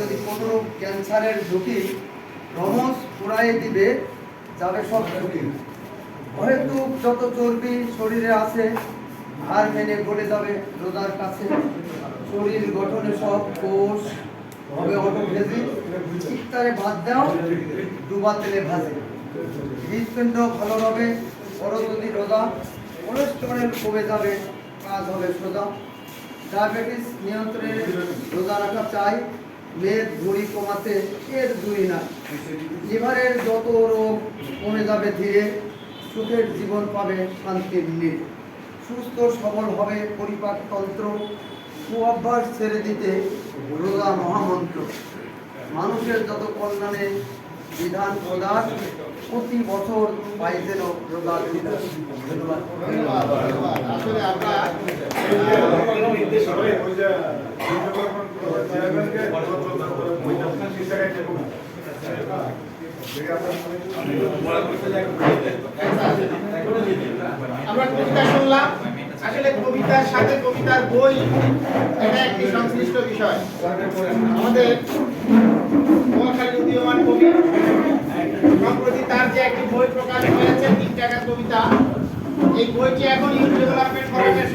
যদি কোনো ক্যান্সারের ঝুঁকি রমস পুরাই দিবে যাবে সব ঝুঁকি। হয়তো যত চর্বি শরীরে আছে আর মেনে গড়ে যাবে রোজার কাছে। শরীর গঠনে সব কোষ হবে অটোফেজি। ইফতারে ভাত দাও ডুবা তেলে ভাজে। হৃদপিণ্ড ভালো হবে বড় যদি রোজা। কোলেস্টেরল কমে যাবে কাজ হবে সোজা। ডায়াবেটিস নিয়ন্ত্রণে রোজা রাখা চাই। মেদ ঝুড়ি কমাতে এর জুড়ি না। লিভারের যত রোগ কমে যাবে ধীরে। সুখের জীবন পাবে শান্তির নীড়। সুস্থ সবল হবে পরিপাকতন্ত্র। কুঅভ্যাস ছেড়ে দিতে রোজা মহামন্ত্র। মানুষের যত কল্যাণে বিধান প্রদান প্রতি বছর পাই যেন রোজার বিধান। আসলে আমরা কবিতা শুনলাম। আসলে কবিতার সাথে কবিতার বই এটা একটি সংশ্লিষ্ট বিষয়। আমাদের নোয়াখালী উদীয়মান কবি সম্প্রতি তার যে একটি বই প্রকাশ হয়েছে 3 টাকার কবিতা, এই বইটি এখন ইউথ ডেভেলপমেন্ট ফোরামের